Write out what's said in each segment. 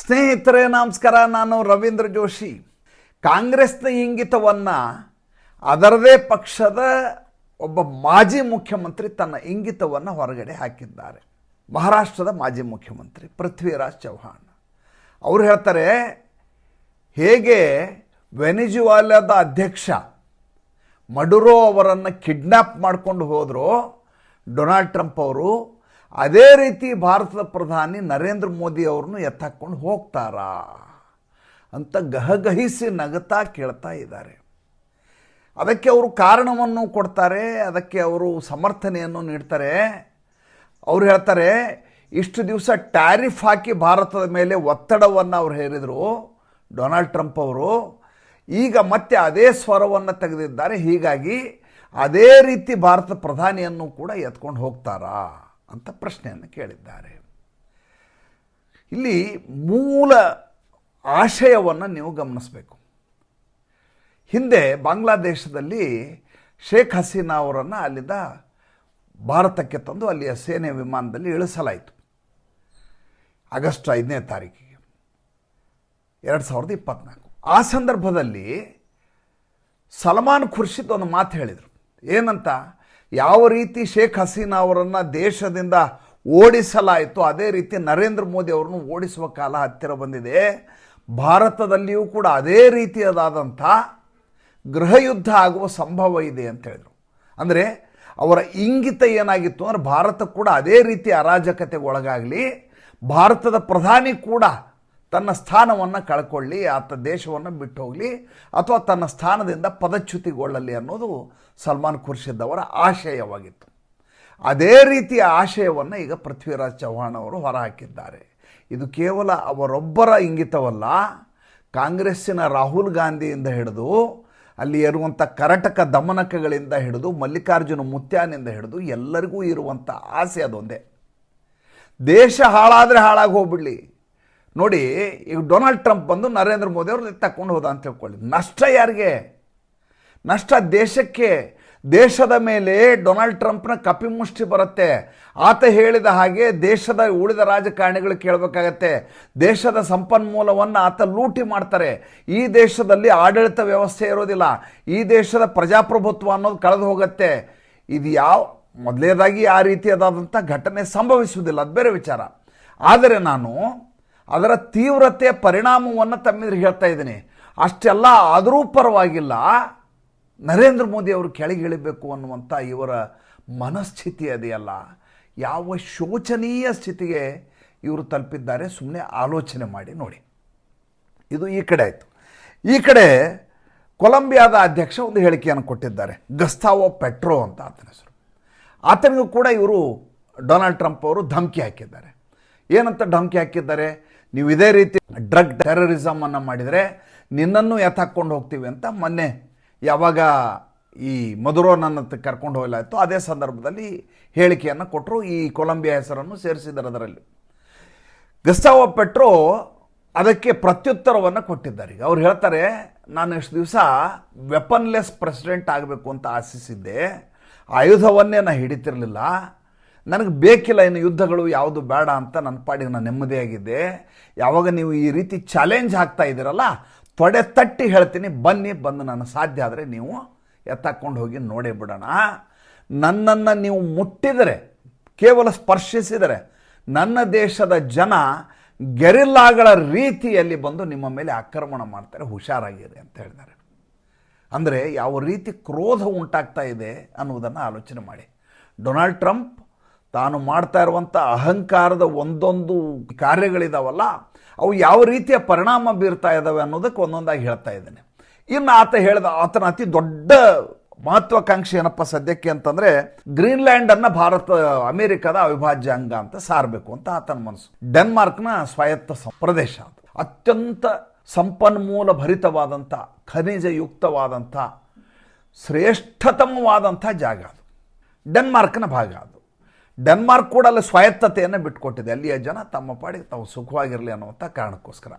ಸ್ನೇಹಿತರೆ ನಮಸ್ಕಾರ. ನಾನು ರವೀಂದ್ರ ಜೋಶಿ. ಕಾಂಗ್ರೆಸ್ನ ಇಂಗಿತವನ್ನು ಅದರದೇ ಪಕ್ಷದ ಒಬ್ಬ ಮಾಜಿ ಮುಖ್ಯಮಂತ್ರಿ ತನ್ನ ಇಂಗಿತವನ್ನು ಹೊರಗಡೆ ಹಾಕಿದ್ದಾರೆ. ಮಹಾರಾಷ್ಟ್ರದ ಮಾಜಿ ಮುಖ್ಯಮಂತ್ರಿ ಪೃಥ್ವಿರಾಜ್ ಚೌಹಾಣ್ ಅವರು ಹೇಳ್ತಾರೆ, ಹೇಗೆ ವೆನಿಜುವಾಲಾದ ಅಧ್ಯಕ್ಷ ಮಡುರೋ ಅವರನ್ನು ಕಿಡ್ನ್ಯಾಪ್ ಮಾಡಿಕೊಂಡು ಹೋದರು ಡೊನಾಲ್ಡ್ ಟ್ರಂಪ್ ಅವರು, ಅದೇ ರೀತಿ ಭಾರತದ ಪ್ರಧಾನಿ ನರೇಂದ್ರ ಮೋದಿ ಅವ್ರನ್ನು ಎತ್ತಾಕೊಂಡು ಹೋಗ್ತಾರಾ ಅಂತ ಗಹಗಹಿಸಿ ನಗುತ್ತಾ ಕೇಳ್ತಾ ಇದ್ದಾರೆ. ಅದಕ್ಕೆ ಅವರು ಕಾರಣವನ್ನು ಕೊಡ್ತಾರೆ, ಅದಕ್ಕೆ ಅವರು ಸಮರ್ಥನೆಯನ್ನು ನೀಡ್ತಾರೆ. ಅವರು ಹೇಳ್ತಾರೆ, ಇಷ್ಟು ದಿವಸ ಟ್ಯಾರಿಫ್ ಹಾಕಿ ಭಾರತದ ಮೇಲೆ ಒತ್ತಡವನ್ನು ಅವ್ರು ಹೇರಿದರು ಡೊನಾಲ್ಡ್ ಟ್ರಂಪ್ ಅವರು. ಈಗ ಮತ್ತೆ ಅದೇ ಸ್ವರವನ್ನು ತೆಗೆದಿದ್ದಾರೆ. ಹೀಗಾಗಿ ಅದೇ ರೀತಿ ಭಾರತ ಪ್ರಧಾನಿಯನ್ನು ಕೂಡ ಎತ್ಕೊಂಡು ಹೋಗ್ತಾರಾ ಅಂತ ಪ್ರಶ್ನೆಯನ್ನು ಕೇಳಿದ್ದಾರೆ. ಇಲ್ಲಿ ಮೂಲ ಆಶಯವನ್ನು ನೀವು ಗಮನಿಸಬೇಕು. ಹಿಂದೆ ಬಾಂಗ್ಲಾದೇಶದಲ್ಲಿ ಶೇಖ್ ಹಸೀನಾ ಅವರನ್ನು ಅಲ್ಲಿಂದ ಭಾರತಕ್ಕೆ ತಂದು ಅಲ್ಲಿಯ ಸೇನೆ ವಿಮಾನದಲ್ಲಿ ಇಳಿಸಲಾಯಿತು ಆಗಸ್ಟ್ 5ನೇ ತಾರೀಕಿಗೆ 2024. ಆ ಸಂದರ್ಭದಲ್ಲಿ ಸಲ್ಮಾನ್ ಖುರ್ಷಿದ್ ಒಂದು ಮಾತು ಹೇಳಿದರು. ಏನಂತ, ಯಾವ ರೀತಿ ಶೇಖ್ ಹಸೀನಾ ಅವರನ್ನು ದೇಶದಿಂದ ಓಡಿಸಲಾಯಿತು ಅದೇ ರೀತಿ ನರೇಂದ್ರ ಮೋದಿ ಅವರನ್ನು ಓಡಿಸುವ ಕಾಲ ಹತ್ತಿರ ಬಂದಿದೆ. ಭಾರತದಲ್ಲಿಯೂ ಕೂಡ ಅದೇ ರೀತಿಯಾದಂಥ ಗೃಹಯುದ್ಧ ಆಗುವ ಸಂಭವ ಇದೆ ಅಂತ ಹೇಳಿದರು. ಅಂದರೆ ಅವರ ಇಂಗಿತ ಏನಾಗಿತ್ತು ಅಂದರೆ ಭಾರತ ಕೂಡ ಅದೇ ರೀತಿ ಅರಾಜಕತೆಗೆ ಒಳಗಾಗಲಿ, ಭಾರತದ ಪ್ರಧಾನಿ ಕೂಡ ತನ್ನ ಸ್ಥಾನವನ್ನು ಕಳ್ಕೊಳ್ಳಿ, ಆತ ದೇಶವನ್ನು ಬಿಟ್ಟು ಹೋಗಲಿ ಅಥವಾ ತನ್ನ ಸ್ಥಾನದಿಂದ ಪದಚ್ಯುತಿಗೊಳ್ಳಲಿ ಅನ್ನೋದು ಸಲ್ಮಾನ್ ಖುರ್ಷಿದ್ ಅವರ ಆಶಯವಾಗಿತ್ತು. ಅದೇ ರೀತಿಯ ಆಶಯವನ್ನು ಈಗ ಪೃಥ್ವಿರಾಜ್ ಚೌಹಾಣ್ ಅವರು ಹೊರಹಾಕಿದ್ದಾರೆ. ಇದು ಕೇವಲ ಅವರೊಬ್ಬರ ಇಂಗಿತವಲ್ಲ, ಕಾಂಗ್ರೆಸ್ಸಿನ ರಾಹುಲ್ ಗಾಂಧಿಯಿಂದ ಹಿಡಿದು ಅಲ್ಲಿ ಇರುವಂಥ ಕರಟಕ ದಮನಕಗಳಿಂದ ಹಿಡಿದು ಮಲ್ಲಿಕಾರ್ಜುನ ಮುತ್ಯಾನಿಂದ ಹಿಡಿದು ಎಲ್ಲರಿಗೂ ಇರುವಂಥ ಆಸೆ ಅದೊಂದೇ. ದೇಶ ಹಾಳಾದರೆ ಹಾಳಾಗಿ ಹೋಗ್ಬಿಡಲಿ. ನೋಡಿ, ಈಗ ಡೊನಾಲ್ಡ್ ಟ್ರಂಪ್ ಬಂದು ನರೇಂದ್ರ ಮೋದಿ ಅವರು ತಕ್ಕೊಂಡು ಹೋದ ಅಂತ ತಿಳ್ಕೊಳ್ಳಿ, ನಷ್ಟ ಯಾರಿಗೆ? ನಷ್ಟ ದೇಶಕ್ಕೆ. ದೇಶದ ಮೇಲೆ ಡೊನಾಲ್ಡ್ ಟ್ರಂಪ್ನ ಕಪಿಮುಷ್ಟಿ ಬರುತ್ತೆ. ಆತ ಹೇಳಿದ ಹಾಗೆ ದೇಶದ ಉಳಿದ ರಾಜಕಾರಣಿಗಳು ಕೇಳಬೇಕಾಗತ್ತೆ. ದೇಶದ ಸಂಪನ್ಮೂಲವನ್ನು ಆತ ಲೂಟಿ ಮಾಡ್ತಾರೆ. ಈ ದೇಶದಲ್ಲಿ ಆಡಳಿತ ವ್ಯವಸ್ಥೆ ಇರೋದಿಲ್ಲ. ಈ ದೇಶದ ಪ್ರಜಾಪ್ರಭುತ್ವ ಅನ್ನೋದು ಕಳೆದು ಹೋಗುತ್ತೆ. ಇದು ಮೊದಲನೇದಾಗಿ ಆ ರೀತಿಯಾದಂಥ ಘಟನೆ ಸಂಭವಿಸುವುದಿಲ್ಲ, ಅದು ಬೇರೆ ವಿಚಾರ. ಆದರೆ ನಾನು ಅದರ ತೀವ್ರತೆ ಪರಿಣಾಮವನ್ನು ತಮ್ಮೆದುರಿಗೆ ಹೇಳ್ತಾ ಇದ್ದೀನಿ. ಅಷ್ಟೆಲ್ಲ ಆದರೂ ಪರವಾಗಿಲ್ಲ, ನರೇಂದ್ರ ಮೋದಿ ಅವರು ಕೆಳಗಿಳಿಬೇಕು ಅನ್ನುವಂಥ ಇವರ ಮನಸ್ಥಿತಿ ಅದೆಯಲ್ಲ, ಯಾವ ಶೋಚನೀಯ ಸ್ಥಿತಿಗೆ ಇವರು ತಲುಪಿದ್ದಾರೆ. ಸುಮ್ಮನೆ ಆಲೋಚನೆ ಮಾಡಿ ನೋಡಿ. ಇದು ಈ ಕಡೆ ಆಯಿತು. ಈ ಕಡೆ ಕೊಲಂಬಿಯಾದ ಅಧ್ಯಕ್ಷ ಒಂದು ಹೇಳಿಕೆಯನ್ನು ಕೊಟ್ಟಿದ್ದಾರೆ, ಗಸ್ತಾವೋ ಪೆಟ್ರೋ ಅಂತ ಆತನ ಹೆಸರು. ಆತನಿಗೂ ಕೂಡ ಇವರು ಡೊನಾಲ್ಡ್ ಟ್ರಂಪ್ ಅವರು ಧಮಕಿ ಹಾಕಿದ್ದಾರೆ. ಏನಂತ ಧಮಕಿ ಹಾಕಿದ್ದಾರೆ, ನೀವು ಇದೇ ರೀತಿ ಡ್ರಗ್ ಟೆರರಿಸಮ್ ಅನ್ನು ಮಾಡಿದರೆ ನಿನ್ನನ್ನು ಎತ್ತಾಕೊಂಡು ಹೋಗ್ತೀವಿ ಅಂತ ಮೊನ್ನೆ ಯಾವಾಗ ಈ ಮದುರೋ ನನ್ನ ಕರ್ಕೊಂಡು ಹೋಗಲಾಯಿತು ಅದೇ ಸಂದರ್ಭದಲ್ಲಿ ಹೇಳಿಕೆಯನ್ನು ಕೊಟ್ಟರು. ಈ ಕೊಲಂಬಿಯಾ ಹೆಸರನ್ನು ಸೇರಿಸಿದ್ದಾರೆ ಅದರಲ್ಲಿ. ಗಸ್ತಾವೋ ಪೆಟ್ರೋ ಅದಕ್ಕೆ ಪ್ರತ್ಯುತ್ತರವನ್ನು ಕೊಟ್ಟಿದ್ದಾರೆ. ಈಗ ಅವ್ರು ಹೇಳ್ತಾರೆ, ನಾನು ಎಷ್ಟು ದಿವಸ ವೆಪನ್ಲೆಸ್ ಪ್ರೆಸಿಡೆಂಟ್ ಆಗಬೇಕು ಅಂತ ಆಶಿಸಿದ್ದೆ, ಆಯುಧವನ್ನೇ ನಾನು ಹಿಡಿತಿರಲಿಲ್ಲ, ನನಗೆ ಬೇಕಿಲ್ಲ ಇನ್ನು ಯುದ್ಧಗಳು, ಯಾವುದು ಬೇಡ ಅಂತ ನನ್ನ ಪಾಡಿಗೆ ನಾನು ನೆಮ್ಮದಿಯಾಗಿದ್ದೆ. ಯಾವಾಗ ನೀವು ಈ ರೀತಿ ಚಾಲೆಂಜ್ ಹಾಕ್ತಾ ಇದ್ದೀರಲ್ಲ, ತೊಡೆ ತಟ್ಟಿ ಹೇಳ್ತೀನಿ, ಬನ್ನಿ, ಬಂದು ನಾನು ಸಾಧ್ಯ ಆದರೆ ನೀವು ಎತ್ತಾಕೊಂಡು ಹೋಗಿ ನೋಡೇ ಬಿಡೋಣ. ನನ್ನನ್ನು ನೀವು ಮುಟ್ಟಿದರೆ, ಕೇವಲ ಸ್ಪರ್ಶಿಸಿದರೆ ನನ್ನ ದೇಶದ ಜನ ಗೆರಿಲ್ಲಾಗಳ ರೀತಿಯಲ್ಲಿ ಬಂದು ನಿಮ್ಮ ಮೇಲೆ ಆಕ್ರಮಣ ಮಾಡ್ತಾರೆ, ಹುಷಾರಾಗಿದೆ ಅಂತ ಹೇಳಿದ್ದಾರೆ. ಅಂದರೆ ಯಾವ ರೀತಿ ಕ್ರೋಧ ಉಂಟಾಗ್ತಾ ಇದೆ ಅನ್ನುವುದನ್ನು ಆಲೋಚನೆ ಮಾಡಿ. ಡೊನಾಲ್ಡ್ ಟ್ರಂಪ್ ತಾನು ಮಾಡ್ತಾ ಇರುವಂಥ ಅಹಂಕಾರದ ಒಂದೊಂದು ಕಾರ್ಯಗಳಿದಾವಲ್ಲ, ಅವು ಯಾವ ರೀತಿಯ ಪರಿಣಾಮ ಬೀರ್ತಾ ಇದ್ದಾವೆ ಅನ್ನೋದಕ್ಕೆ ಒಂದೊಂದಾಗಿ ಹೇಳ್ತಾ ಇದ್ದೇನೆ. ಇನ್ನು ಆತನ ಅತಿ ದೊಡ್ಡ ಮಹತ್ವಾಕಾಂಕ್ಷೆ ಏನಪ್ಪ ಸದ್ಯಕ್ಕೆ ಅಂತಂದರೆ, ಗ್ರೀನ್ಲ್ಯಾಂಡನ್ನು ಅಮೆರಿಕದ ಅವಿಭಾಜ್ಯ ಅಂಗ ಅಂತ ಸಾರಬೇಕು ಅಂತ ಆತನ ಮನಸ್ಸು. ಡೆನ್ಮಾರ್ಕ್ನ ಸ್ವಾಯತ್ತ ಪ್ರದೇಶ ಅದು. ಅತ್ಯಂತ ಸಂಪನ್ಮೂಲ ಭರಿತವಾದಂಥ, ಖನಿಜಯುಕ್ತವಾದಂಥ, ಶ್ರೇಷ್ಠತಮವಾದಂಥ ಜಾಗ ಅದು. ಡೆನ್ಮಾರ್ಕ್ನ ಭಾಗ ಅದು. ಡೆನ್ಮಾರ್ಕ್ ಕೂಡ ಅಲ್ಲಿ ಸ್ವಾಯತ್ತತೆಯನ್ನು ಬಿಟ್ಟುಕೊಟ್ಟಿದೆ. ಅಲ್ಲಿಯ ಜನ ತಮ್ಮ ಪಾಡಿಗೆ ತಾವು ಸುಖವಾಗಿರಲಿ ಅನ್ನುವಂಥ ಕಾರಣಕ್ಕೋಸ್ಕರ.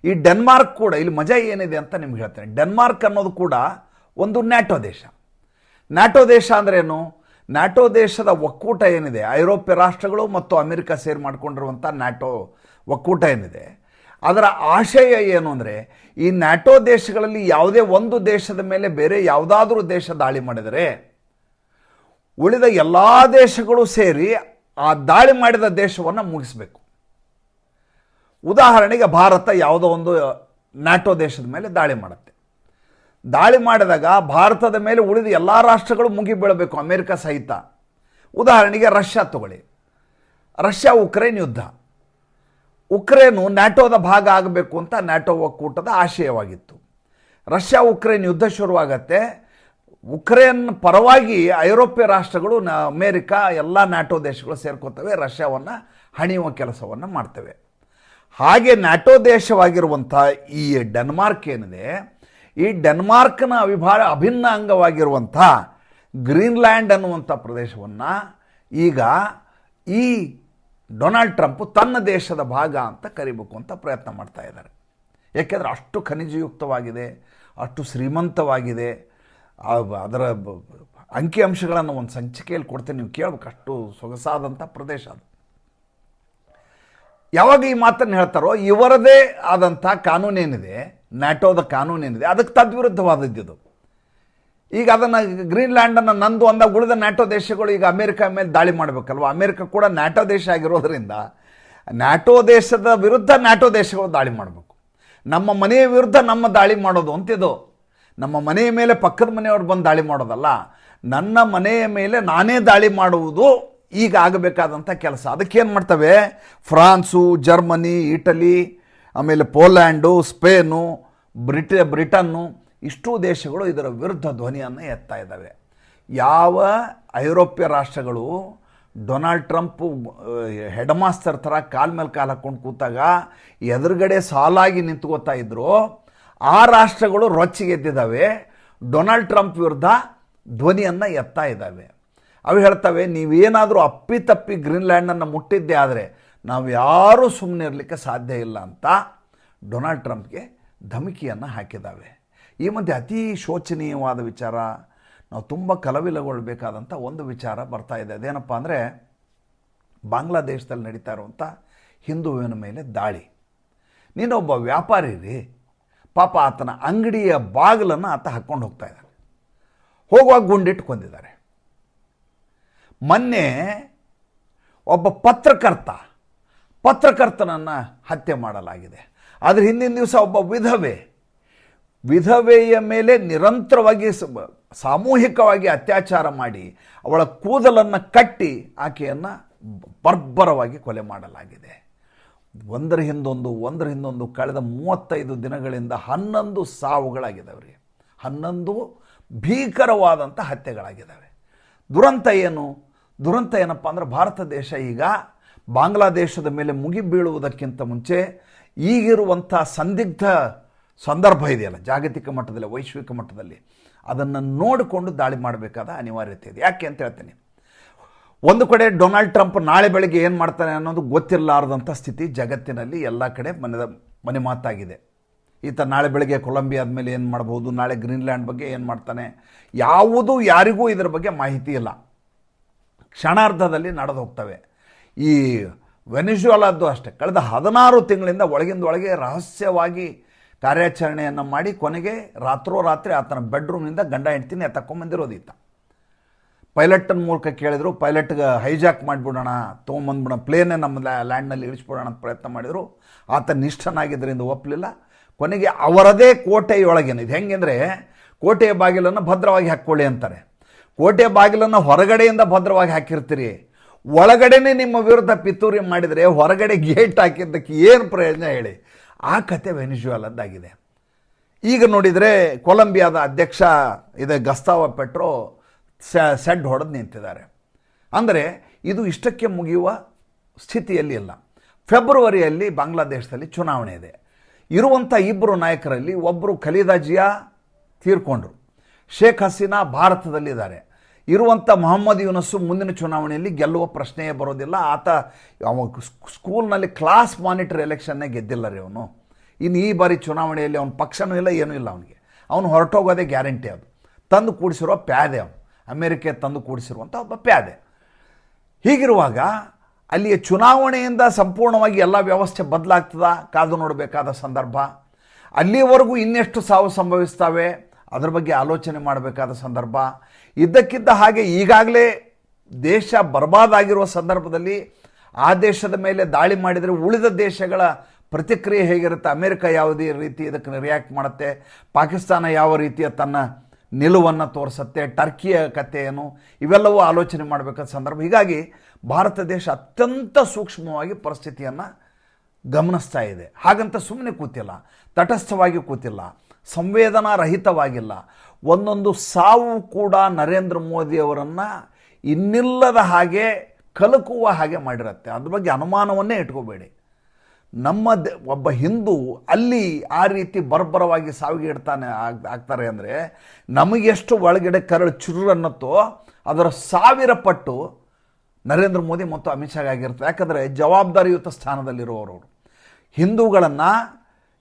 ಈ ಡೆನ್ಮಾರ್ಕ್ ಕೂಡ, ಇಲ್ಲಿ ಮಜಾ ಏನಿದೆ ಅಂತ ನಿಮ್ಗೆ ಹೇಳ್ತೇನೆ. ಡೆನ್ಮಾರ್ಕ್ ಅನ್ನೋದು ಕೂಡ ಒಂದು ನ್ಯಾಟೋ ದೇಶ. ನ್ಯಾಟೋ ದೇಶ ಅಂದ್ರೇನು? ನ್ಯಾಟೋ ದೇಶದ ಒಕ್ಕೂಟ ಏನಿದೆ, ಐರೋಪ್ಯ ರಾಷ್ಟ್ರಗಳು ಮತ್ತು ಅಮೆರಿಕ ಸೇರಿ ಮಾಡಿಕೊಂಡಿರುವಂಥ ನ್ಯಾಟೋ ಒಕ್ಕೂಟ ಏನಿದೆ, ಅದರ ಆಶಯ ಏನು ಅಂದರೆ, ಈ ನ್ಯಾಟೋ ದೇಶಗಳಲ್ಲಿ ಯಾವುದೇ ಒಂದು ದೇಶದ ಮೇಲೆ ಬೇರೆ ಯಾವುದಾದ್ರೂ ದೇಶ ದಾಳಿ ಮಾಡಿದರೆ ಉಳಿದ ಎಲ್ಲ ದೇಶಗಳು ಸೇರಿ ಆ ದಾಳಿ ಮಾಡಿದ ದೇಶವನ್ನು ಮುಗಿಸಬೇಕು. ಉದಾಹರಣೆಗೆ ಭಾರತ ಯಾವುದೋ ಒಂದು ನ್ಯಾಟೋ ದೇಶದ ಮೇಲೆ ದಾಳಿ ಮಾಡುತ್ತೆ. ದಾಳಿ ಮಾಡಿದಾಗ ಭಾರತದ ಮೇಲೆ ಉಳಿದ ಎಲ್ಲ ರಾಷ್ಟ್ರಗಳು ಮುಗಿಬೀಳಬೇಕು, ಅಮೆರಿಕ ಸಹಿತ. ಉದಾಹರಣೆಗೆ ರಷ್ಯಾ ತಗೊಳ್ಳಿ. ರಷ್ಯಾ ಉಕ್ರೇನ್ ಯುದ್ಧ. ಉಕ್ರೇನು ನ್ಯಾಟೋದ ಭಾಗ ಆಗಬೇಕು ಅಂತ ನ್ಯಾಟೋ ಒಕ್ಕೂಟದ ಆಶಯವಾಗಿತ್ತು. ರಷ್ಯಾ ಉಕ್ರೇನ್ ಯುದ್ಧ ಶುರುವಾಗತ್ತೆ. ಉಕ್ರೇನ್ ಪರವಾಗಿ ಐರೋಪ್ಯ ರಾಷ್ಟ್ರಗಳು, ಅಮೇರಿಕ, ಎಲ್ಲ ನ್ಯಾಟೋ ದೇಶಗಳು ಸೇರ್ಕೋತವೆ, ರಷ್ಯಾವನ್ನು ಹಣಿಯುವ ಕೆಲಸವನ್ನು ಮಾಡ್ತವೆ. ಹಾಗೆ ನ್ಯಾಟೋ ದೇಶವಾಗಿರುವಂಥ ಈ ಡೆನ್ಮಾರ್ಕ್ ಏನಿದೆ, ಈ ಡೆನ್ಮಾರ್ಕ್ನ ಅಭಿನ್ನ ಅಂಗವಾಗಿರುವಂಥ ಗ್ರೀನ್ಲ್ಯಾಂಡ್ ಅನ್ನುವಂಥ ಪ್ರದೇಶವನ್ನು ಈಗ ಈ ಡೊನಾಲ್ಡ್ ಟ್ರಂಪ್ ತನ್ನ ದೇಶದ ಭಾಗ ಅಂತ ಕರಿಬೇಕು ಅಂತ ಪ್ರಯತ್ನ ಮಾಡ್ತಾ ಇದ್ದಾರೆ. ಏಕೆಂದರೆ ಅಷ್ಟು ಖನಿಜಯುಕ್ತವಾಗಿದೆ, ಅಷ್ಟು ಶ್ರೀಮಂತವಾಗಿದೆ. ಅದರ ಅಂಕಿಅಂಶಗಳನ್ನು ಒಂದು ಸಂಚಿಕೆಯಲ್ಲಿ ಕೊಡ್ತೇನೆ, ನೀವು ಕೇಳಬೇಕು. ಅಷ್ಟು ಸೊಗಸಾದಂಥ ಪ್ರದೇಶ ಅದು. ಯಾವಾಗ ಈ ಮಾತನ್ನು ಹೇಳ್ತಾರೋ, ಇವರದೇ ಆದಂಥ ಕಾನೂನೇನಿದೆ, ನ್ಯಾಟೋದ ಕಾನೂನೇನಿದೆ, ಅದಕ್ಕೆ ತದ್ವಿರುದ್ಧವಾದದ್ದು. ಈಗ ಅದನ್ನು ಗ್ರೀನ್ಲ್ಯಾಂಡನ್ನು ನಂದು ಅಂದಾಗ ಉಳಿದ ನ್ಯಾಟೋ ದೇಶಗಳು ಈಗ ಅಮೇರಿಕ ಮೇಲೆ ದಾಳಿ ಮಾಡಬೇಕಲ್ವ. ಅಮೇರಿಕ ಕೂಡ ನ್ಯಾಟೋ ದೇಶ ಆಗಿರೋದ್ರಿಂದ ನ್ಯಾಟೋ ದೇಶದ ವಿರುದ್ಧ ನ್ಯಾಟೋ ದೇಶಗಳು ದಾಳಿ ಮಾಡಬೇಕು. ನಮ್ಮ ಮನೆಯ ವಿರುದ್ಧ ನಮ್ಮ ದಾಳಿ ಮಾಡೋದು ಅಂತಿದು. ನಮ್ಮ ಮನೆಯ ಮೇಲೆ ಪಕ್ಕದ ಮನೆಯವ್ರು ಬಂದು ದಾಳಿ ಮಾಡೋದಲ್ಲ, ನನ್ನ ಮನೆಯ ಮೇಲೆ ನಾನೇ ದಾಳಿ ಮಾಡುವುದು ಈಗ ಆಗಬೇಕಾದಂಥ ಕೆಲಸ. ಅದಕ್ಕೇನು ಮಾಡ್ತವೆ, ಫ್ರಾನ್ಸು, ಜರ್ಮನಿ, ಇಟಲಿ, ಆಮೇಲೆ ಪೋಲ್ಯಾಂಡು, ಸ್ಪೇನು, ಬ್ರಿಟನ್ನು, ಇಷ್ಟೂ ದೇಶಗಳು ಇದರ ವಿರುದ್ಧ ಧ್ವನಿಯನ್ನು ಎತ್ತಾ ಇದ್ದಾವೆ. ಯಾವ ಐರೋಪ್ಯ ರಾಷ್ಟ್ರಗಳು ಡೊನಾಲ್ಡ್ ಟ್ರಂಪ್ ಹೆಡ್ ಮಾಸ್ಟರ್ ಥರ ಕಾಲ ಮೇಲೆ ಕಾಲು ಹಾಕ್ಕೊಂಡು ಕೂತಾಗ ಎದುರುಗಡೆ ಸಾಲಾಗಿ ನಿಂತ್ಕೋತಾ ಇದ್ರು, ಆ ರಾಷ್ಟ್ರಗಳು ರೊಚ್ಚಿಗೆದ್ದಿದ್ದಾವೆ, ಡೊನಾಲ್ಡ್ ಟ್ರಂಪ್ ವಿರುದ್ಧ ಧ್ವನಿಯನ್ನು ಎತ್ತಾ ಇದ್ದಾವೆ. ಅವು ಹೇಳ್ತವೆ, ನೀವೇನಾದರೂ ಅಪ್ಪಿತಪ್ಪಿ ಗ್ರೀನ್ಲ್ಯಾಂಡನ್ನು ಮುಟ್ಟಿದ್ದೇ ಆದರೆ ನಾವು ಯಾರೂ ಸುಮ್ಮನೆ ಇರಲಿಕ್ಕೆ ಸಾಧ್ಯ ಇಲ್ಲ ಅಂತ ಡೊನಾಲ್ಡ್ ಟ್ರಂಪ್ಗೆ ಧಮಕಿಯನ್ನು ಹಾಕಿದ್ದಾವೆ. ಈ ಮಧ್ಯೆ ಅತಿ ಶೋಚನೀಯವಾದ ವಿಚಾರ, ನಾವು ತುಂಬ ಕಲವಿಲಗೊಳ್ಳಬೇಕಾದಂಥ ಒಂದು ವಿಚಾರ ಬರ್ತಾ ಇದೆ. ಅದೇನಪ್ಪ ಅಂದರೆ, ಬಾಂಗ್ಲಾದೇಶದಲ್ಲಿ ನಡೀತಾ ಇರುವಂಥ ಹಿಂದುವಿನ ಮೇಲೆ ದಾಳಿ. ನೀನೊಬ್ಬ ವ್ಯಾಪಾರಿ ರೀ, ಪಾಪ ಆತನ ಅಂಗಡಿಯ ಬಾಗಿಲನ್ನು ಆತ ಹಾಕ್ಕೊಂಡು ಹೋಗ್ತಾ ಇದ್ದಾನೆ. ಹೋಗುವಾಗ ಗುಂಡಿಟ್ಟು ಕೊಂದಿದ್ದಾರೆ. ಮೊನ್ನೆ ಒಬ್ಬ ಪತ್ರಕರ್ತನನ್ನು ಹತ್ಯೆ ಮಾಡಲಾಗಿದೆ. ಅದ್ರ ಹಿಂದಿನ ದಿವಸ ಒಬ್ಬ ವಿಧವೆಯ ಮೇಲೆ ನಿರಂತರವಾಗಿ ಸಾಮೂಹಿಕವಾಗಿ ಅತ್ಯಾಚಾರ ಮಾಡಿ ಅವಳ ಕೂದಲನ್ನು ಕಟ್ಟಿ ಆಕೆಯನ್ನು ಬರ್ಬರವಾಗಿ ಕೊಲೆ ಮಾಡಲಾಗಿದೆ. ಒಂದರ ಹಿಂದೊಂದು ಕಳೆದ 35 ದಿನಗಳಿಂದ 11 ಸಾವುಗಳಾಗಿದ್ದಾವೆ ರೀ. 11 ಭೀಕರವಾದಂಥ ಹತ್ಯೆಗಳಾಗಿದ್ದಾವೆ. ದುರಂತ ಏನಪ್ಪ ಅಂದರೆ, ಭಾರತ ದೇಶ ಈಗ ಬಾಂಗ್ಲಾದೇಶದ ಮೇಲೆ ಮುಗಿಬೀಳುವುದಕ್ಕಿಂತ ಮುಂಚೆ ಈಗಿರುವಂಥ ಸಂದಿಗ್ಧ ಸಂದರ್ಭ ಇದೆಯಲ್ಲ, ಜಾಗತಿಕ ಮಟ್ಟದಲ್ಲಿ, ವೈಶ್ವಿಕ ಮಟ್ಟದಲ್ಲಿ, ಅದನ್ನು ನೋಡಿಕೊಂಡು ದಾಳಿ ಮಾಡಬೇಕಾದ ಅನಿವಾರ್ಯತೆ ಇದೆ. ಯಾಕೆ ಅಂತ ಹೇಳ್ತೀನಿ. ಒಂದು ಕಡೆ ಡೊನಾಲ್ಡ್ ಟ್ರಂಪ್ ನಾಳೆ ಬೆಳಗ್ಗೆ ಏನು ಮಾಡ್ತಾನೆ ಅನ್ನೋದು ಗೊತ್ತಿರಲಾರದಂಥ ಸ್ಥಿತಿ ಜಗತ್ತಿನಲ್ಲಿ ಎಲ್ಲ ಕಡೆ ಮನೆ ಮಾತಾಗಿದೆ. ಈತ ನಾಳೆ ಬೆಳಗ್ಗೆ ಕೊಲಂಬಿಯಾ ಆದಮೇಲೆ ಏನು ಮಾಡ್ಬೋದು, ನಾಳೆ ಗ್ರೀನ್ಲ್ಯಾಂಡ್ ಬಗ್ಗೆ ಏನು ಮಾಡ್ತಾನೆ, ಯಾವುದೂ ಯಾರಿಗೂ ಇದರ ಬಗ್ಗೆ ಮಾಹಿತಿ ಇಲ್ಲ. ಕ್ಷಣಾರ್ಧದಲ್ಲಿ ನಡೆದು ಹೋಗ್ತವೆ. ಈ ವೆನಿಜುವೆಲಾದ್ದು ಅಷ್ಟೇ, ಕಳೆದ 16 ತಿಂಗಳಿಂದ ಒಳಗೆ ರಹಸ್ಯವಾಗಿ ಕಾರ್ಯಾಚರಣೆಯನ್ನು ಮಾಡಿ ಕೊನೆಗೆ ರಾತ್ರೋರಾತ್ರಿ ಆತನ ಬೆಡ್ರೂಮ್ನಿಂದ ಗಂಡ ಹೆಂಡ್ತಿನೇ ತಗೊಂಬಂದಿರೋದು ಈತ. ಪೈಲಟ್ಟನ ಮೂಲಕ ಕೇಳಿದರು, ಪೈಲಟ್ಗೆ ಹೈಜಾಕ್ ಮಾಡಿಬಿಡೋಣ, ತೊಗೊಂಬಂದ್ಬಿಡೋಣ, ಪ್ಲೇನೇ ನಮ್ಮ ಲ್ಯಾಂಡ್ನಲ್ಲಿ ಇಳಿಸ್ಬಿಡೋಣ ಅಂತ ಪ್ರಯತ್ನ ಮಾಡಿದರು. ಆತ ನಿಷ್ಠನಾಗಿದ್ದರಿಂದ ಒಪ್ಪಲಿಲ್ಲ. ಕೊನೆಗೆ ಅವರದೇ ಕೋಟೆಯೊಳಗೇನು ಇದು ಹೆಂಗೆಂದರೆ, ಕೋಟೆಯ ಬಾಗಿಲನ್ನು ಭದ್ರವಾಗಿ ಹಾಕ್ಕೊಳ್ಳಿ ಅಂತಾರೆ. ಕೋಟೆಯ ಬಾಗಿಲನ್ನು ಹೊರಗಡೆಯಿಂದ ಭದ್ರವಾಗಿ ಹಾಕಿರ್ತೀರಿ, ಒಳಗಡೆನೇ ನಿಮ್ಮ ವಿರುದ್ಧ ಪಿತೂರಿ ಮಾಡಿದರೆ ಹೊರಗಡೆ ಗೇಟ್ ಹಾಕಿದ್ದಕ್ಕೆ ಏನು ಪ್ರಯೋಜನ ಹೇಳಿ. ಆ ಕತೆ ವೆನಿಜುವೆಲಾದ್ದಾಗಿದೆ. ಈಗ ನೋಡಿದರೆ ಕೊಲಂಬಿಯಾದ ಅಧ್ಯಕ್ಷ ಇದೆ ಗಸ್ತಾವೋ ಪೆಟ್ರೋ ಸೆಡ್ ಹೊಡೆದು ನಿಂತಿದ್ದಾರೆ. ಅಂದರೆ ಇದು ಇಷ್ಟಕ್ಕೆ ಮುಗಿಯುವ ಸ್ಥಿತಿಯಲ್ಲಿ ಇಲ್ಲ. ಫೆಬ್ರವರಿಯಲ್ಲಿ ಬಾಂಗ್ಲಾದೇಶದಲ್ಲಿ ಚುನಾವಣೆ ಇದೆ. ಇರುವಂಥ 2 ನಾಯಕರಲ್ಲಿ ಒಬ್ಬರು ಖಲೀದಾ ಜಿಯಾ ತೀರ್ಕೊಂಡ್ರು, ಶೇಖ್ ಹಸೀನಾ ಭಾರತದಲ್ಲಿದ್ದಾರೆ. ಇರುವಂಥ ಮೊಹಮ್ಮದ್ ಯೂನಸ್ಸು ಮುಂದಿನ ಚುನಾವಣೆಯಲ್ಲಿ ಗೆಲ್ಲುವ ಪ್ರಶ್ನೆಯೇ ಬರೋದಿಲ್ಲ. ಆತ ಸ್ಕೂಲ್ನಲ್ಲಿ ಕ್ಲಾಸ್ ಮಾನಿಟರ್ ಎಲೆಕ್ಷನ್ನೇ ಗೆದ್ದಿಲ್ಲ ರೀ ಅವನು. ಇನ್ನು ಈ ಬಾರಿ ಚುನಾವಣೆಯಲ್ಲಿ ಅವನ ಪಕ್ಷನೂ ಇಲ್ಲ, ಏನೂ ಇಲ್ಲ ಅವನಿಗೆ. ಅವನು ಹೊರಟೋಗೋದೇ ಗ್ಯಾರಂಟಿ. ಅದು ತಂದು ಕೂಡಿಸಿರೋ ಪ್ಯಾದೆ, ಅವನು ಅಮೇರಿಕೆ ತಂದು ಕೂಡಿಸಿರುವಂಥ ಒಬ್ಬ ಪ್ಯಾದೆ. ಹೀಗಿರುವಾಗ ಅಲ್ಲಿಯ ಚುನಾವಣೆಯಿಂದ ಸಂಪೂರ್ಣವಾಗಿ ಎಲ್ಲ ವ್ಯವಸ್ಥೆ ಬದಲಾಗ್ತದ, ಕಾದು ನೋಡಬೇಕಾದ ಸಂದರ್ಭ. ಅಲ್ಲಿವರೆಗೂ ಇನ್ನೆಷ್ಟು ಸಾವು ಸಂಭವಿಸ್ತವೆ ಅದರ ಬಗ್ಗೆ ಆಲೋಚನೆ ಮಾಡಬೇಕಾದ ಸಂದರ್ಭ. ಇದ್ದಕ್ಕಿದ್ದ ಹಾಗೆ ಈಗಾಗಲೇ ದೇಶ ಬರ್ಬಾದಾಗಿರುವ ಸಂದರ್ಭದಲ್ಲಿ ಆ ದೇಶದ ಮೇಲೆ ದಾಳಿ ಮಾಡಿದರೆ ಉಳಿದ ದೇಶಗಳ ಪ್ರತಿಕ್ರಿಯೆ ಹೇಗಿರುತ್ತೆ? ಅಮೆರಿಕ ಯಾವುದೇ ರೀತಿ ಇದಕ್ಕೆ ರಿಯಾಕ್ಟ್ ಮಾಡುತ್ತೆ, ಪಾಕಿಸ್ತಾನ ಯಾವ ರೀತಿಯ ತನ್ನ ನಿಲುವನ್ನು ತೋರಿಸುತ್ತೆ, ಟರ್ಕಿಯ ಕಥೆ ಏನು, ಇವೆಲ್ಲವೂ ಆಲೋಚನೆ ಮಾಡಬೇಕಾದ ಸಂದರ್ಭ. ಹೀಗಾಗಿ ಭಾರತ ದೇಶ ಅತ್ಯಂತ ಸೂಕ್ಷ್ಮವಾಗಿ ಪರಿಸ್ಥಿತಿಯನ್ನು ಗಮನಿಸ್ತಾ ಇದೆ. ಹಾಗಂತ ಸುಮ್ಮನೆ ಕೂತಿಲ್ಲ, ತಟಸ್ಥವಾಗಿ ಕೂತಿಲ್ಲ, ಸಂವೇದನಾ ರಹಿತವಾಗಿಲ್ಲ. ಒಂದೊಂದು ಸಾವು ಕೂಡ ನರೇಂದ್ರ ಮೋದಿಯವರನ್ನು ಇನ್ನಿಲ್ಲದ ಹಾಗೆ ಕಲಕುವ ಹಾಗೆ ಮಾಡಿರುತ್ತೆ. ಅದ್ರ ಬಗ್ಗೆ ಅನುಮಾನವನ್ನೇ ಇಟ್ಕೋಬೇಡಿ. ನಮ್ಮ ಒಬ್ಬ ಹಿಂದೂ ಅಲ್ಲಿ ಆ ರೀತಿ ಬರ್ಬರವಾಗಿ ಸಾವಿಗೆ ಆಗ್ತಾರೆ ಅಂದರೆ ನಮಗೆಷ್ಟು ಒಳಗಡೆ ಕರಳು ಚುರು ಅನ್ನತ್ತೋ ಅದರ 1000 ಪಟ್ಟು ನರೇಂದ್ರ ಮೋದಿ ಮತ್ತು ಅಮಿತ್ ಶಾಗ್ ಆಗಿರ್ತದೆ. ಯಾಕಂದರೆ ಜವಾಬ್ದಾರಿಯುತ ಸ್ಥಾನದಲ್ಲಿರುವವರು ಹಿಂದೂಗಳನ್ನು,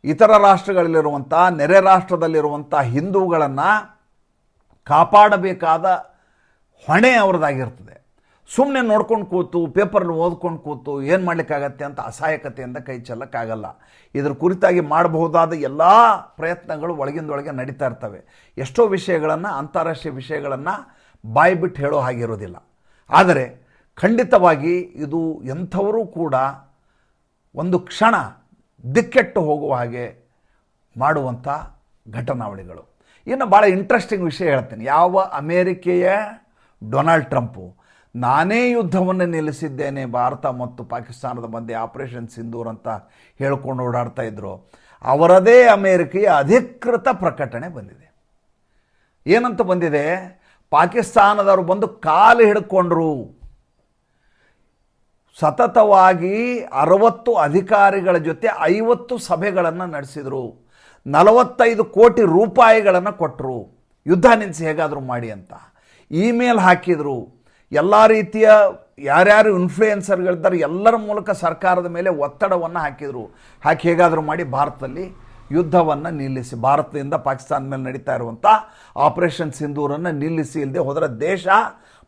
ಇತರ ರಾಷ್ಟ್ರಗಳಲ್ಲಿರುವಂಥ, ನೆರೆ ರಾಷ್ಟ್ರದಲ್ಲಿರುವಂಥ ಹಿಂದೂಗಳನ್ನು ಕಾಪಾಡಬೇಕಾದ ಹೊಣೆ ಅವ್ರದ್ದಾಗಿರ್ತದೆ. ಸುಮ್ಮನೆ ನೋಡ್ಕೊಂಡು ಕೂತು ಪೇಪರ್ನ ಓದ್ಕೊಂಡು ಕೂತು ಏನು ಮಾಡಲಿಕ್ಕಾಗತ್ತೆ ಅಂತ ಅಸಹಾಯಕತೆಯಿಂದ ಕೈ ಚೆಲ್ಲಕ್ಕಾಗಲ್ಲ. ಇದ್ರ ಕುರಿತಾಗಿ ಮಾಡಬಹುದಾದ ಎಲ್ಲ ಪ್ರಯತ್ನಗಳು ಒಳಗಿಂದೊಳಗೆ ನಡೀತಾ ಇರ್ತವೆ. ಎಷ್ಟೋ ವಿಷಯಗಳನ್ನು, ಅಂತಾರಾಷ್ಟ್ರೀಯ ವಿಷಯಗಳನ್ನು ಬಾಯಿ ಬಿಟ್ಟು ಹೇಳೋ ಹಾಗಿರೋದಿಲ್ಲ. ಆದರೆ ಖಂಡಿತವಾಗಿ ಇದು ಎಂಥವರೂ ಕೂಡ ಒಂದು ಕ್ಷಣ ದಿಕ್ಕೆಟ್ಟು ಹೋಗುವ ಹಾಗೆ ಮಾಡುವಂಥ ಘಟನಾವಳಿಗಳು. ಇನ್ನು ಭಾಳ ಇಂಟ್ರೆಸ್ಟಿಂಗ್ ವಿಷಯ ಹೇಳ್ತೀನಿ. ಯಾವ ಅಮೇರಿಕೆಯ ಡೊನಾಲ್ಡ್ ಟ್ರಂಪು ನಾನೇ ಯುದ್ಧವನ್ನು ನಿಲ್ಲಿಸಿದ್ದೇನೆ ಭಾರತ ಮತ್ತು ಪಾಕಿಸ್ತಾನದ ಮಧ್ಯೆ ಆಪರೇಷನ್ ಸಿಂಧೂರ್ ಅಂತ ಹೇಳ್ಕೊಂಡು ಓಡಾಡ್ತಾ ಇದ್ರು, ಅವರದೇ ಅಮೇರಿಕೆಯ ಅಧಿಕೃತ ಪ್ರಕಟಣೆ ಬಂದಿದೆ. ಏನಂತ ಬಂದಿದೆ? ಪಾಕಿಸ್ತಾನದವರು ಬಂದು ಕಾಲು ಹಿಡ್ಕೊಂಡ್ರು, ಸತತವಾಗಿ 60 ಅಧಿಕಾರಿಗಳ ಜೊತೆ 50 ಸಭೆಗಳನ್ನು ನಡೆಸಿದರು, 45 ಕೋಟಿ ರೂಪಾಯಿಗಳನ್ನು ಕೊಟ್ಟರು, ಯುದ್ಧ ನಿಲ್ಲಿಸಿ ಹೇಗಾದರೂ ಮಾಡಿ ಅಂತ ಇಮೇಲ್ ಹಾಕಿದರು. ಎಲ್ಲ ರೀತಿಯ ಯಾರ್ಯಾರು ಇನ್ಫ್ಲೂಯೆನ್ಸರ್ಗಳಿದ್ದಾರೆ ಎಲ್ಲರ ಮೂಲಕ ಸರ್ಕಾರದ ಮೇಲೆ ಒತ್ತಡವನ್ನು ಹಾಕಿದರು. ಹಾಕಿ ಹೇಗಾದರೂ ಮಾಡಿ ಭಾರತದಲ್ಲಿ ಯುದ್ಧವನ್ನು ನಿಲ್ಲಿಸಿ, ಭಾರತದಿಂದ ಪಾಕಿಸ್ತಾನದ ಮೇಲೆ ನಡೀತಾ ಇರುವಂಥ ಆಪರೇಷನ್ ಸಿಂಧೂರನ್ನು ನಿಲ್ಲಿಸಿ, ಇಲ್ಲದೆ ಹೋದರೆ ದೇಶ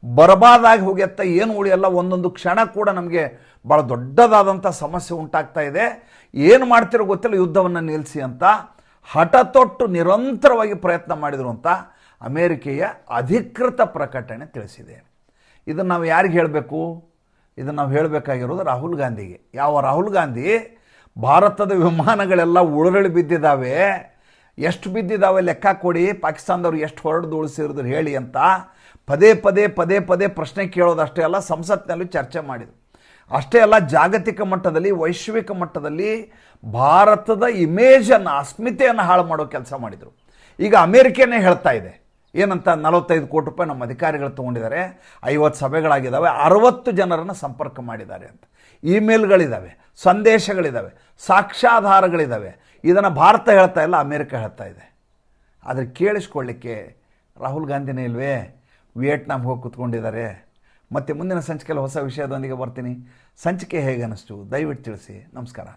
ಬರ್ಬಾದಾಗಿ ಹೋಗ್ಯತ್ತ, ಏನು ಉಳಿಯಲ್ಲ. ಒಂದೊಂದು ಕ್ಷಣ ಕೂಡ ನಮಗೆ ಭಾಳ ದೊಡ್ಡದಾದಂಥ ಸಮಸ್ಯೆ ಉಂಟಾಗ್ತಾ ಇದೆ. ಏನು ಮಾಡ್ತಿರೋ ಗೊತ್ತಿಲ್ಲ, ಯುದ್ಧವನ್ನು ನಿಲ್ಲಿಸಿ ಅಂತ ಹಠತೊಟ್ಟು ನಿರಂತರವಾಗಿ ಪ್ರಯತ್ನ ಮಾಡಿದರು ಅಂತ ಅಮೇರಿಕೆಯ ಅಧಿಕೃತ ಪ್ರಕಟಣೆ ತಿಳಿಸಿದೆ. ಇದನ್ನು ನಾವು ಯಾರಿಗೆ ಹೇಳಬೇಕು? ಇದನ್ನು ನಾವು ಹೇಳಬೇಕಾಗಿರೋದು ರಾಹುಲ್ ಗಾಂಧಿಗೆ. ಯಾವ ರಾಹುಲ್ ಗಾಂಧಿ ಭಾರತದ ವಿಮಾನಗಳೆಲ್ಲ ಉರುಳಿ ಬಿದ್ದಿದ್ದಾವೆ, ಎಷ್ಟು ಬಿದ್ದಿದ್ದಾವೆ ಲೆಕ್ಕ ಕೊಡಿ, ಪಾಕಿಸ್ತಾನದವ್ರು ಎಷ್ಟು ಹೊರಡ್ದು ಉಳಿಸಿರೋದು ಹೇಳಿ ಅಂತ ಪದೇ ಪದೇ ಪದೇ ಪದೇ ಪ್ರಶ್ನೆ ಕೇಳೋದಷ್ಟೇ ಅಲ್ಲ, ಸಂಸತ್ನಲ್ಲಿ ಚರ್ಚೆ ಮಾಡಿದರು. ಅಷ್ಟೇ ಅಲ್ಲ, ಜಾಗತಿಕ ಮಟ್ಟದಲ್ಲಿ, ವೈಶ್ವಿಕ ಮಟ್ಟದಲ್ಲಿ ಭಾರತದ ಇಮೇಜನ್ನು, ಅಸ್ಮಿತೆಯನ್ನು ಹಾಳು ಮಾಡೋ ಕೆಲಸ ಮಾಡಿದರು. ಈಗ ಅಮೇರಿಕೆನೇ ಹೇಳ್ತಾ ಇದೆ ಏನಂತ, 45 ಕೋಟಿ ರೂಪಾಯಿ ನಮ್ಮ ಅಧಿಕಾರಿಗಳು ತೊಗೊಂಡಿದ್ದಾರೆ, 50 ಸಭೆಗಳಾಗಿದ್ದಾವೆ, 60 ಜನರನ್ನು ಸಂಪರ್ಕ ಮಾಡಿದ್ದಾರೆ ಅಂತ. ಇಮೇಲ್ಗಳಿದ್ದಾವೆ, ಸಂದೇಶಗಳಿದ್ದಾವೆ, ಸಾಕ್ಷ್ಯಾಧಾರಗಳಿದ್ದಾವೆ. ಇದನ್ನು ಭಾರತ ಹೇಳ್ತಾ ಇಲ್ಲ, ಅಮೇರಿಕ ಹೇಳ್ತಾ ಇದೆ. ಆದರೆ ಕೇಳಿಸ್ಕೊಳ್ಳಿಕ್ಕೆ ರಾಹುಲ್ ಗಾಂಧಿನೇ ಇಲ್ವೇ? ವಿಯೆಟ್ನಾಂ ಹೋಗಿ ಕೂತ್ಕೊಂಡಿದ್ದಾರೆ. ಮತ್ತು ಮುಂದಿನ ಸಂಚಿಕೆಯಲ್ಲಿ ಹೊಸ ವಿಷಯದೊಂದಿಗೆ ಬರ್ತೀನಿ. ಸಂಚಿಕೆ ಹೇಗೆ ಅನ್ನಿಸ್ತು ದಯವಿಟ್ಟು ತಿಳಿಸಿ. ನಮಸ್ಕಾರ.